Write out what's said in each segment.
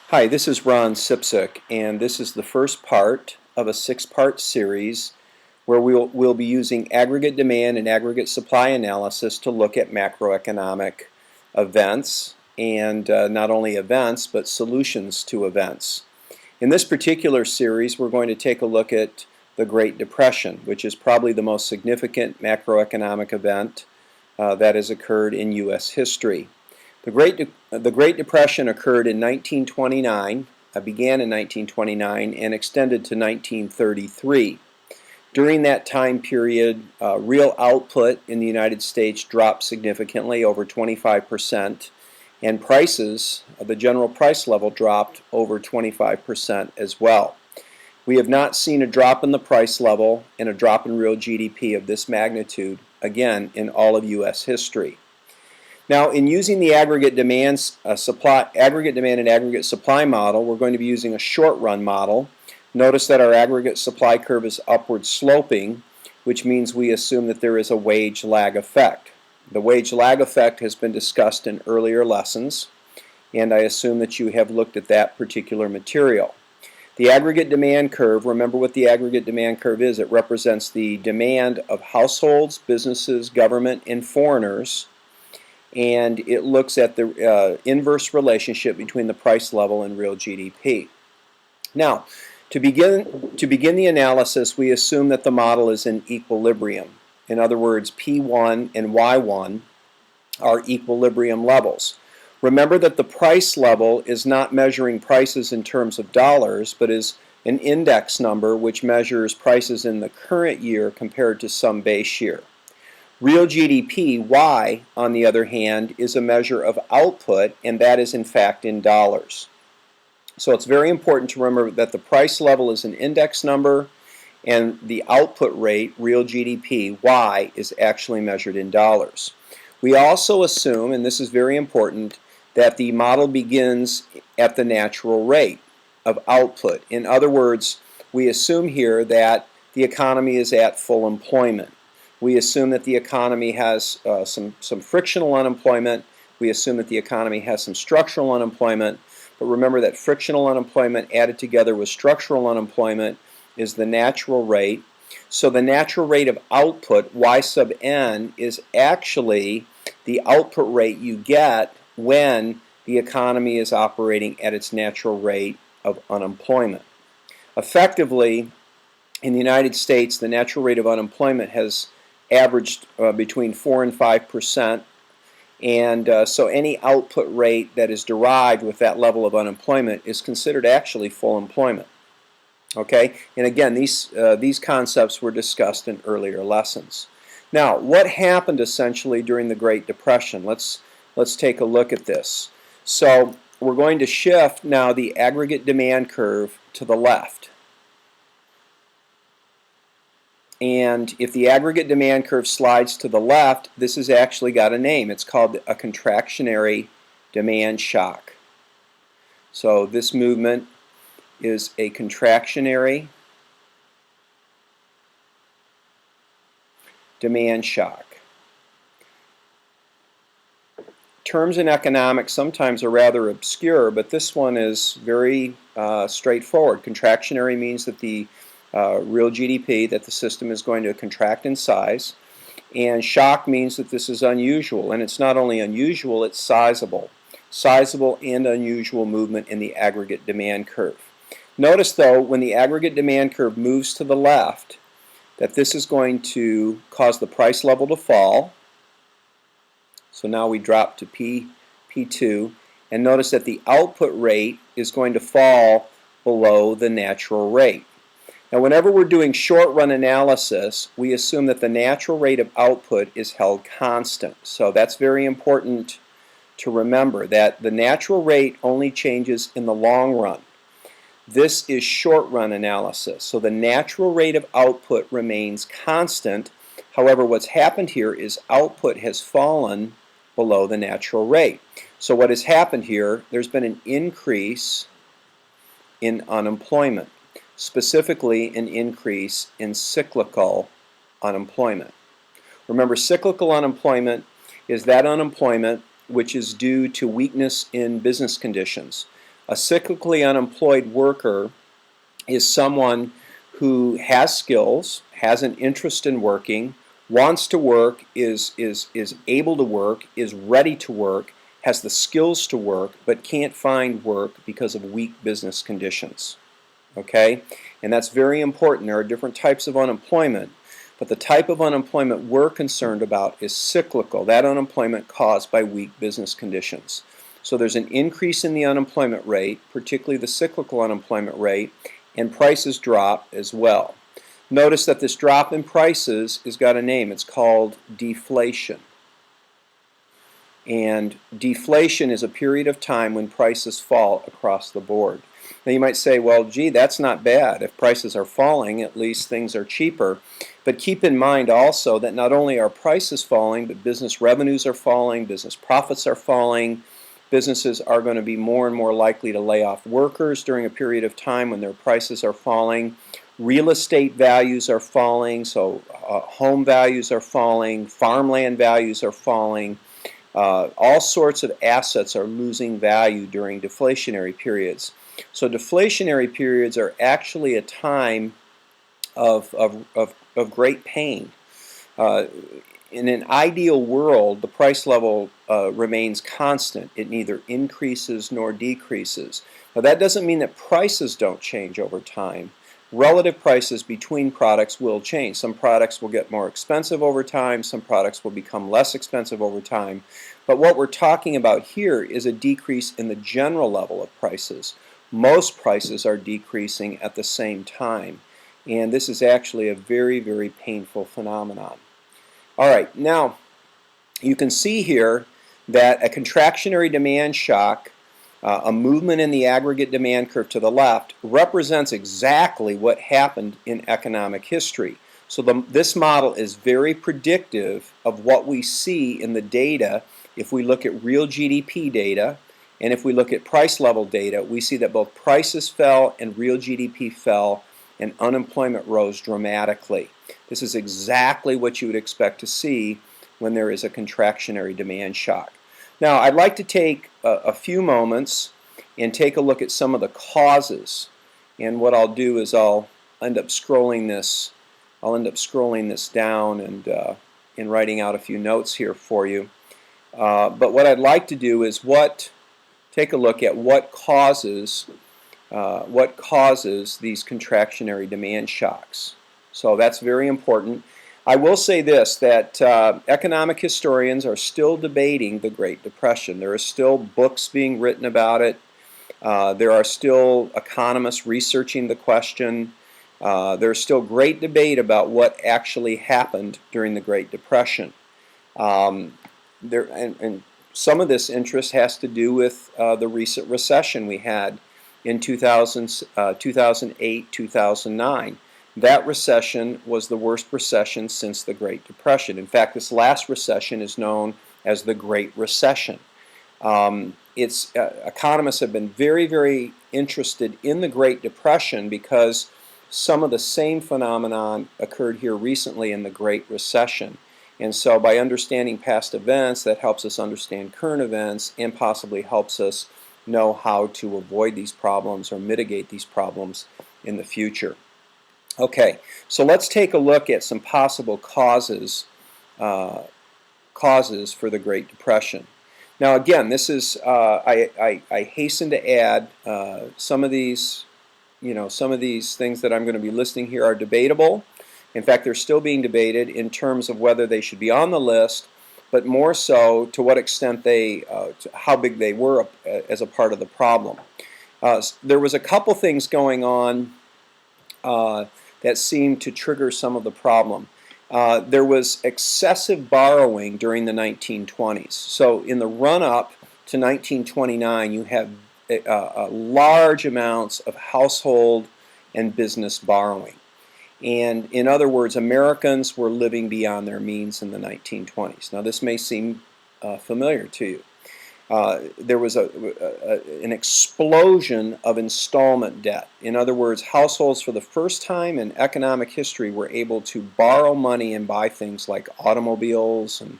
Hi, this is Ron Cipcic, and this is the first part of a 6-part series where we'll be using aggregate demand and aggregate supply analysis to look at macroeconomic events, and not only events but solutions to events. In this particular series, we're going to take a look at the Great Depression, which is probably the most significant macroeconomic event that has occurred in U.S. history. The Great Depression occurred in 1929, began in 1929, and extended to 1933. During that time period, real output in the United States dropped significantly, over 25%, and prices, the general price level, dropped over 25% as well. We have not seen a drop in the price level and a drop in real GDP of this magnitude, again, in all of U.S. history. Now, in using the aggregate demand and aggregate supply model, we're going to be using a short-run model. Notice that our aggregate supply curve is upward sloping, which means we assume that there is a wage lag effect. The wage lag effect has been discussed in earlier lessons, and I assume that you have looked at that particular material. The aggregate demand curve, remember what the aggregate demand curve is. It represents the demand of households, businesses, government, and foreigners, and it looks at the inverse relationship between the price level and real GDP. Now, to begin the analysis, we assume that the model is in equilibrium. In other words, P1 and Y1 are equilibrium levels. Remember that the price level is not measuring prices in terms of dollars, but is an index number which measures prices in the current year compared to some base year. Real GDP, Y, on the other hand, is a measure of output, and that is in fact in dollars. So it's very important to remember that the price level is an index number, and the output rate, real GDP, Y, is actually measured in dollars. We also assume, and this is very important, that the model begins at the natural rate of output. In other words, we assume here that the economy is at full employment. We assume that the economy has some frictional unemployment. We assume that the economy has some structural unemployment. But remember that frictional unemployment added together with structural unemployment is the natural rate. So the natural rate of output, Y sub n, is actually the output rate you get when the economy is operating at its natural rate of unemployment. Effectively, in the United States, the natural rate of unemployment has averaged between 4 and 5%, and so any output rate that is derived with that level of unemployment is considered actually full employment. Okay, and again, these concepts were discussed in earlier lessons. Now, what happened essentially during the Great Depression? Let's take a look at this. So we're going to shift now the aggregate demand curve to the left. And if the aggregate demand curve slides to the left, this has actually got a name. It's called a contractionary demand shock. So this movement is a contractionary demand shock. Terms in economics sometimes are rather obscure, but this one is very straightforward. Contractionary means that the real GDP, that the system is going to contract in size, and shock means that this is unusual, and it's not only unusual, it's sizable. Sizable and unusual movement in the aggregate demand curve. Notice though, when the aggregate demand curve moves to the left, that this is going to cause the price level to fall. So now we drop to P2, and notice that the output rate is going to fall below the natural rate. Now, whenever we're doing short-run analysis, we assume that the natural rate of output is held constant. So that's very important to remember, that the natural rate only changes in the long run. This is short-run analysis. So the natural rate of output remains constant. However, what's happened here is output has fallen below the natural rate. So what has happened here, there's been an increase in unemployment. Specifically an increase in cyclical unemployment. Remember, cyclical unemployment is that unemployment which is due to weakness in business conditions. A cyclically unemployed worker is someone who has skills, has an interest in working, wants to work, is able to work, is ready to work, has the skills to work, but can't find work because of weak business conditions. Okay? And that's very important. There are different types of unemployment, but the type of unemployment we're concerned about is cyclical, that unemployment caused by weak business conditions. So there's an increase in the unemployment rate, particularly the cyclical unemployment rate, and prices drop as well. Notice that this drop in prices has got a name. It's called deflation. And deflation is a period of time when prices fall across the board. Now you might say, well, gee, that's not bad. If prices are falling, at least things are cheaper. But keep in mind also that not only are prices falling, but business revenues are falling, business profits are falling. Businesses are going to be more and more likely to lay off workers during a period of time when their prices are falling. Real estate values are falling, so home values are falling, farmland values are falling. All sorts of assets are losing value during deflationary periods. So deflationary periods are actually a time of great pain. In an ideal world, the price level remains constant. It neither increases nor decreases. Now that doesn't mean that prices don't change over time. Relative prices between products will change. Some products will get more expensive over time. Some products will become less expensive over time. But what we're talking about here is a decrease in the general level of prices. Most prices are decreasing at the same time. And this is actually a very, very painful phenomenon. All right, now you can see here that a contractionary demand shock, a movement in the aggregate demand curve to the left, represents exactly what happened in economic history. So this model is very predictive of what we see in the data. If we look at real GDP data and if we look at price level data, we see that both prices fell and real GDP fell and unemployment rose dramatically. This is exactly what you would expect to see when there is a contractionary demand shock. Now, I'd like to take a few moments and take a look at some of the causes. And what I'll do is I'll end up scrolling this down and writing out a few notes here for you. But what I'd like to do is take a look at what causes these contractionary demand shocks. So that's very important. I will say this, that economic historians are still debating the Great Depression. There are still books being written about it. There are still economists researching the question. There's still great debate about what actually happened during the Great Depression. And some of this interest has to do with the recent recession we had in 2008, 2009. That recession was the worst recession since the Great Depression. In fact, this last recession is known as the Great Recession. Economists have been very, very interested in the Great Depression because some of the same phenomenon occurred here recently in the Great Recession. And so by understanding past events, that helps us understand current events and possibly helps us know how to avoid these problems or mitigate these problems in the future. Okay, so let's take a look at some possible causes for the Great Depression. Now again, this is I hasten to add some of these things that I'm going to be listing here are debatable. In fact, they're still being debated in terms of whether they should be on the list, but more so to what extent how big they were as a part of the problem. There was a couple things going on that seemed to trigger some of the problem. There was excessive borrowing during the 1920s. So in the run-up to 1929, you have large amounts of household and business borrowing. And in other words, Americans were living beyond their means in the 1920s. Now this may seem familiar to you. There was an explosion of installment debt. In other words, households for the first time in economic history were able to borrow money and buy things like automobiles and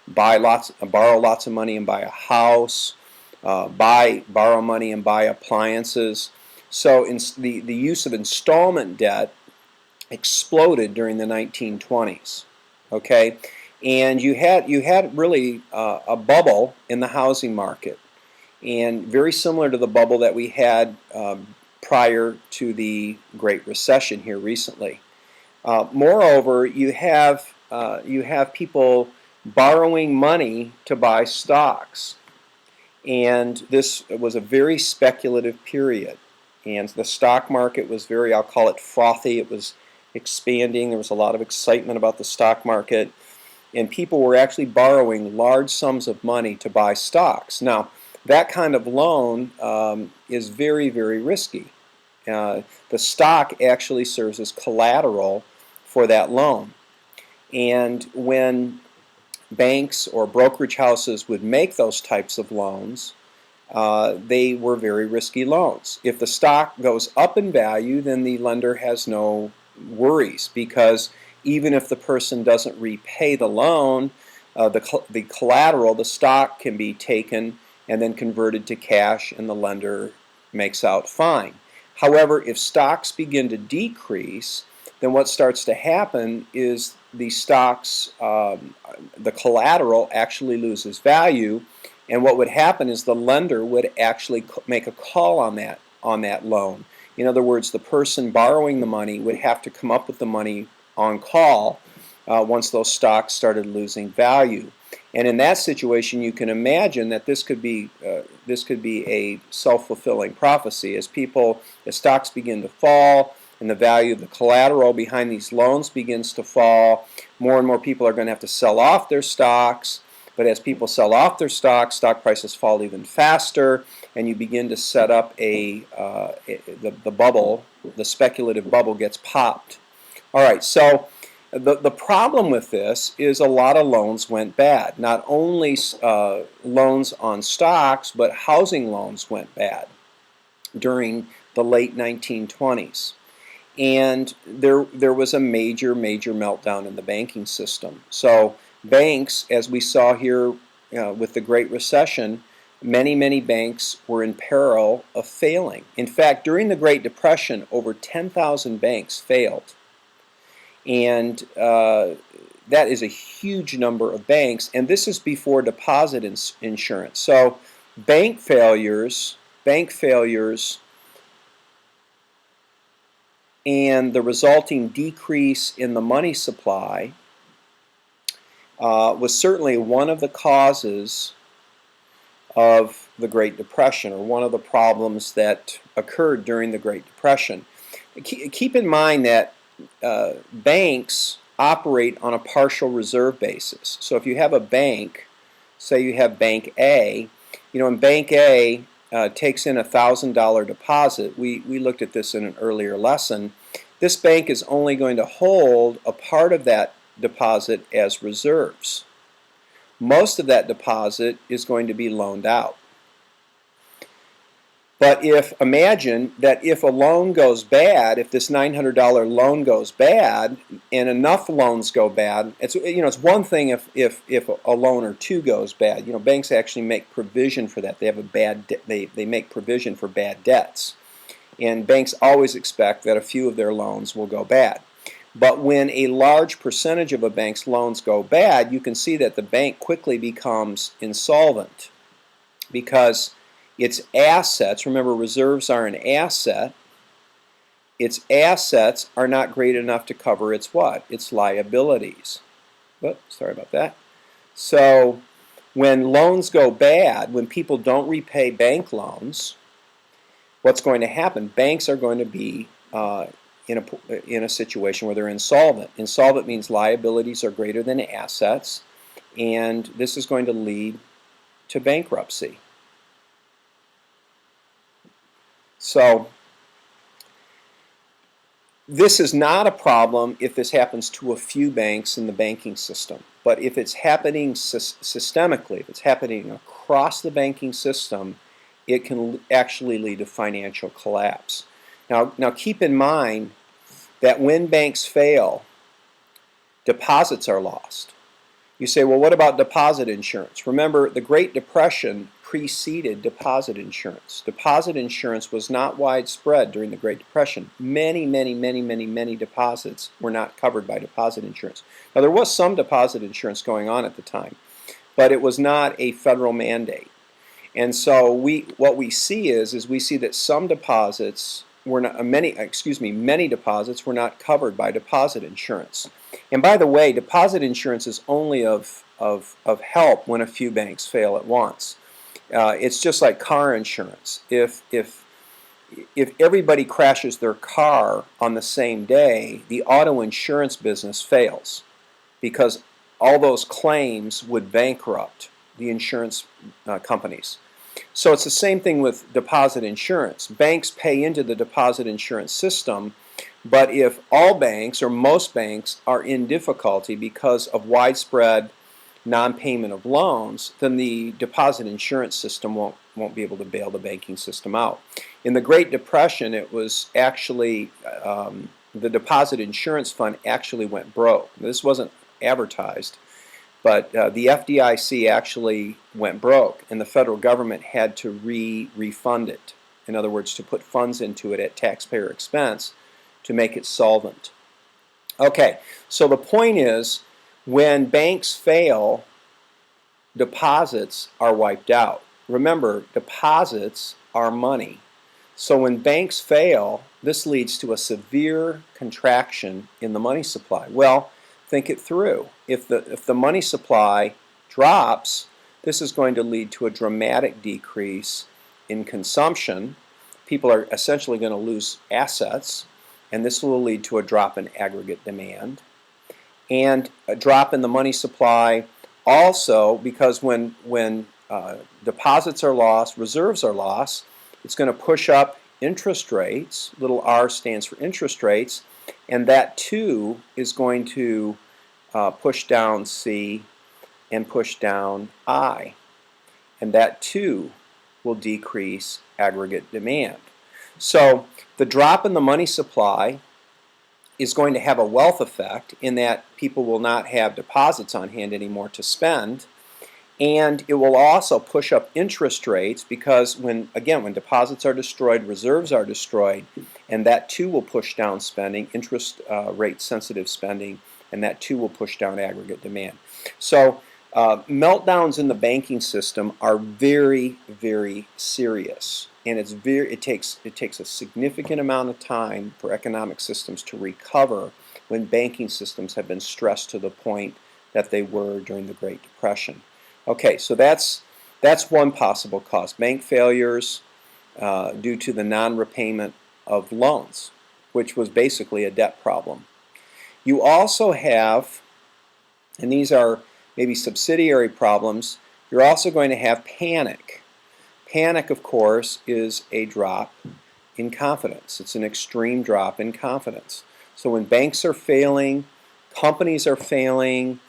borrow lots of money and buy a house. borrow money and buy appliances. So the use of installment debt exploded during the 1920s. Okay, and you had really a bubble in the housing market, and very similar to the bubble that we had prior to the Great Recession here recently. Moreover, you have people borrowing money to buy stocks, and this was a very speculative period. And the stock market was very, I'll call it frothy. It was expanding. There was a lot of excitement about the stock market, and people were actually borrowing large sums of money to buy stocks. Now, that kind of loan is very, very risky. The stock actually serves as collateral for that loan. And when banks or brokerage houses would make those types of loans, they were very risky loans. If the stock goes up in value, then the lender has no worries, because even if the person doesn't repay the loan, the collateral, the stock, can be taken and then converted to cash, and the lender makes out fine. However, if stocks begin to decrease, then what starts to happen is the stocks, the collateral actually loses value, and what would happen is the lender would actually make a call on that loan. In other words, the person borrowing the money would have to come up with the money on call once those stocks started losing value. And in that situation, you can imagine that this could be a self-fulfilling prophecy. As stocks begin to fall and the value of the collateral behind these loans begins to fall, more and more people are going to have to sell off their stocks. But as people sell off their stocks, stock prices fall even faster, and you begin to set up the bubble. The speculative bubble gets popped. All right, so the problem with this is a lot of loans went bad. Not only loans on stocks, but housing loans went bad during the late 1920s. And there was a major meltdown in the banking system. So banks, as we saw here with the Great Recession, many banks were in peril of failing. In fact, during the Great Depression, over 10,000 banks failed. And that is a huge number of banks, and this is before deposit insurance. So bank failures and the resulting decrease in the money supply was certainly one of the causes of the Great Depression, or one of the problems that occurred during the Great Depression. Keep in mind that banks operate on a partial reserve basis. So if you have a bank, say you have Bank A, and Bank A takes in a $1,000 deposit. We looked at this in an earlier lesson. This bank is only going to hold a part of that deposit as reserves. Most of that deposit is going to be loaned out. But imagine that if a loan goes bad, if this $900 loan goes bad, and enough loans go bad, it's one thing if a loan or two goes bad. Banks actually make provision for that. They have they make provision for bad debts, and banks always expect that a few of their loans will go bad. But when a large percentage of a bank's loans go bad, you can see that the bank quickly becomes insolvent, because its assets, remember, reserves are an asset, its assets are not great enough to cover its what? Its liabilities. Oops, sorry about that. So when loans go bad, when people don't repay bank loans, what's going to happen? Banks are going to be in a situation where they're insolvent. Insolvent means liabilities are greater than assets, and this is going to lead to bankruptcy. So this is not a problem if this happens to a few banks in the banking system. But if it's happening systemically, if it's happening across the banking system, it can actually lead to financial collapse. Now keep in mind that when banks fail, deposits are lost. You say, well, what about deposit insurance? Remember, the Great Depression preceded deposit insurance. Deposit insurance was not widespread during the Great Depression. Many deposits were not covered by deposit insurance. Now, there was some deposit insurance going on at the time, but it was not a federal mandate. And so what we see is we see that some deposits were not, many deposits were not covered by deposit insurance. And by the way, deposit insurance is only of help when a few banks fail at once. It's just like car insurance. If everybody crashes their car on the same day, the auto insurance business fails because all those claims would bankrupt the insurance companies. So it's the same thing with deposit insurance. Banks pay into the deposit insurance system, but if all banks or most banks are in difficulty because of widespread non-payment of loans, then the deposit insurance system won't be able to bail the banking system out. In the Great Depression, it was actually the deposit insurance fund actually went broke. This wasn't advertised, but the FDIC actually went broke, and the federal government had to refund it. In other words, to put funds into it at taxpayer expense to make it solvent. Okay, so the point is, when banks fail, deposits are wiped out. Remember, deposits are money. So when banks fail, this leads to a severe contraction in the money supply. Well, think it through. If the money supply drops, this is going to lead to a dramatic decrease in consumption. People are essentially going to lose assets, and this will lead to a drop in aggregate demand. And a drop in the money supply also, because when deposits are lost, reserves are lost, it's going to push up interest rates. Little r stands for interest rates, and that too is going to push down C and push down I. And that too will decrease aggregate demand. So the drop in the money supply is going to have a wealth effect in that people will not have deposits on hand anymore to spend, and it will also push up interest rates because when deposits are destroyed, reserves are destroyed, and that too will push down spending, interest rate sensitive spending, and that too will push down aggregate demand. So meltdowns in the banking system are very serious, and it takes a significant amount of time for economic systems to recover when banking systems have been stressed to the point that they were during the Great Depression. Okay, so that's one possible cause: bank failures due to the non-repayment of loans, which was basically a debt problem. You also have, and these are maybe subsidiary problems, you're also going to have panic. Panic, of course, is a drop in confidence. It's an extreme drop in confidence. So when banks are failing, companies are failing,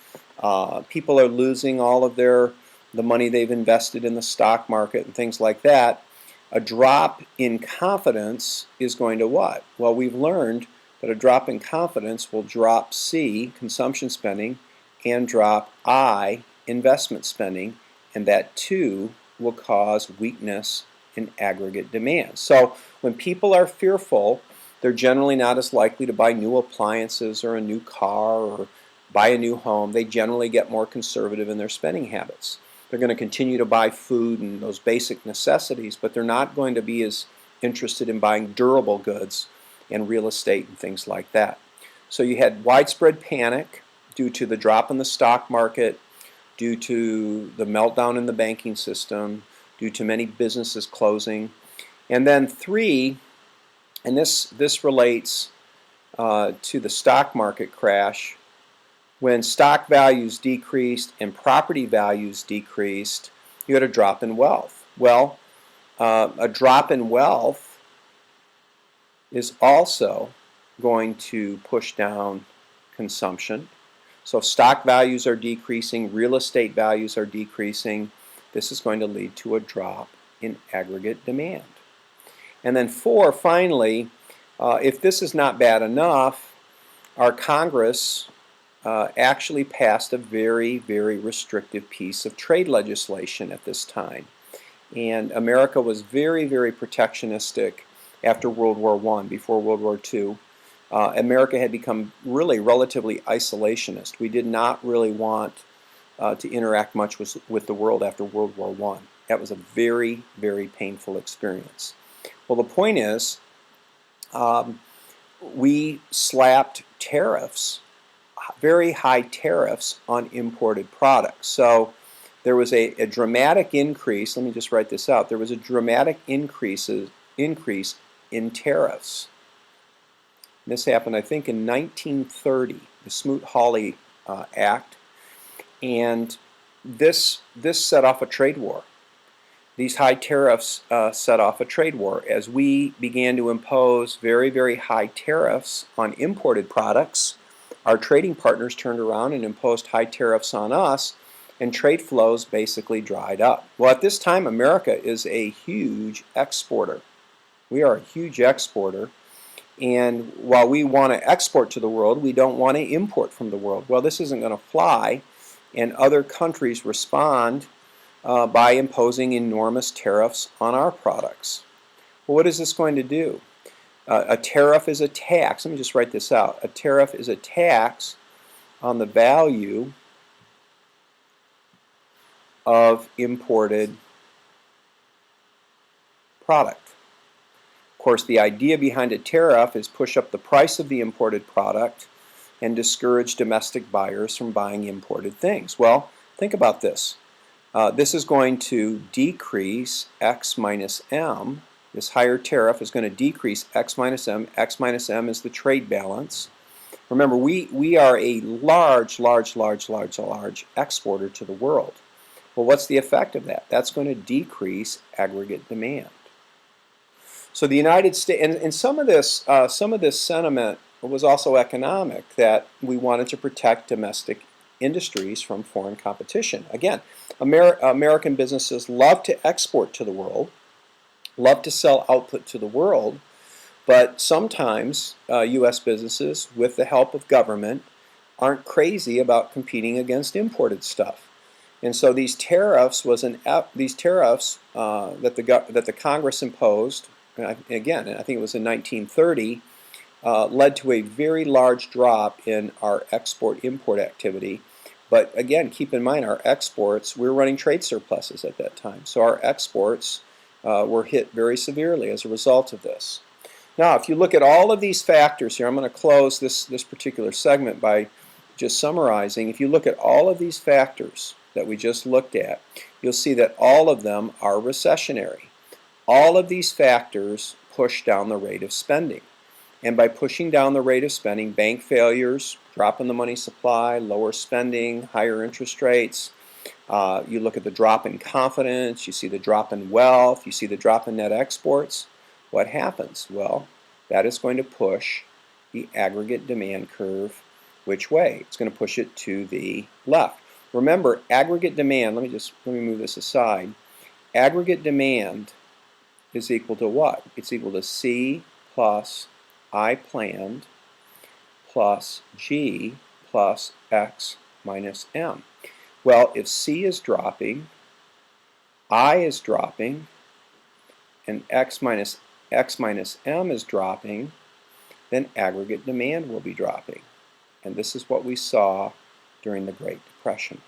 people are losing all of the money they've invested in the stock market and things like that, a drop in confidence is going to what? Well, we've learned that a drop in confidence will drop C, consumption spending, and drop I, investment spending, and that too will cause weakness in aggregate demand. So when people are fearful, they're generally not as likely to buy new appliances or a new car or buy a new home. They generally get more conservative in their spending habits. They're going to continue to buy food and those basic necessities, but they're not going to be as interested in buying durable goods and real estate and things like that. So you had widespread panic due to the drop in the stock market, due to the meltdown in the banking system, due to many businesses closing. And then three, and this relates to the stock market crash, when stock values decreased and property values decreased, you had a drop in wealth. Well, a drop in wealth is also going to push down consumption. So if stock values are decreasing, real estate values are decreasing, this is going to lead to a drop in aggregate demand. And then four, finally, if this is not bad enough, our Congress actually passed a very, very restrictive piece of trade legislation at this time. And America was very, very protectionistic after World War I, before World War II. America had become really relatively isolationist. We did not really want to interact much with the world after World War I. That was a very, very painful experience. Well, the point is, we slapped tariffs, very high tariffs on imported products. So there was a dramatic increase. Let me just write this out. There was a dramatic increase in tariffs. This happened, I think, in 1930, the Smoot-Hawley Act, and this set off a trade war. These high tariffs set off a trade war. As we began to impose very, very high tariffs on imported products, our trading partners turned around and imposed high tariffs on us, and trade flows basically dried up. Well, at this time, America is a huge exporter. We are a huge exporter, and while we want to export to the world, we don't want to import from the world. Well, this isn't going to fly, and other countries respond by imposing enormous tariffs on our products. Well, what is this going to do? A tariff is a tax. Let me just write this out. A tariff is a tax on the value of imported product. Of course, the idea behind a tariff is push up the price of the imported product and discourage domestic buyers from buying imported things. Well, think about this. This is going to decrease X minus M. This higher tariff is going to decrease X minus M. X minus M is the trade balance. Remember, we are a large exporter to the world. Well, what's the effect of that? That's going to decrease aggregate demand. So the United States, and some of this sentiment was also economic, that we wanted to protect domestic industries from foreign competition. Again, American businesses love to export to the world, love to sell output to the world, but sometimes U.S. businesses, with the help of government, aren't crazy about competing against imported stuff. And so these tariffs that the Congress imposed, again, I think it was in 1930, led to a very large drop in our export-import activity. But again, keep in mind, our exports, we were running trade surpluses at that time. So our exports were hit very severely as a result of this. Now, if you look at all of these factors here, I'm going to close this particular segment by just summarizing. If you look at all of these factors that we just looked at, you'll see that all of them are recessionary. All of these factors push down the rate of spending. And by pushing down the rate of spending, bank failures, drop in the money supply, lower spending, higher interest rates, you look at the drop in confidence, you see the drop in wealth, you see the drop in net exports. What happens? Well, that is going to push the aggregate demand curve which way? It's going to push it to the left. Remember, aggregate demand, let me move this aside. Aggregate demand is equal to what? It's equal to C plus I planned plus G plus X minus M. Well, if C is dropping, I is dropping, and X minus M is dropping, then aggregate demand will be dropping. And this is what we saw during the Great Depression.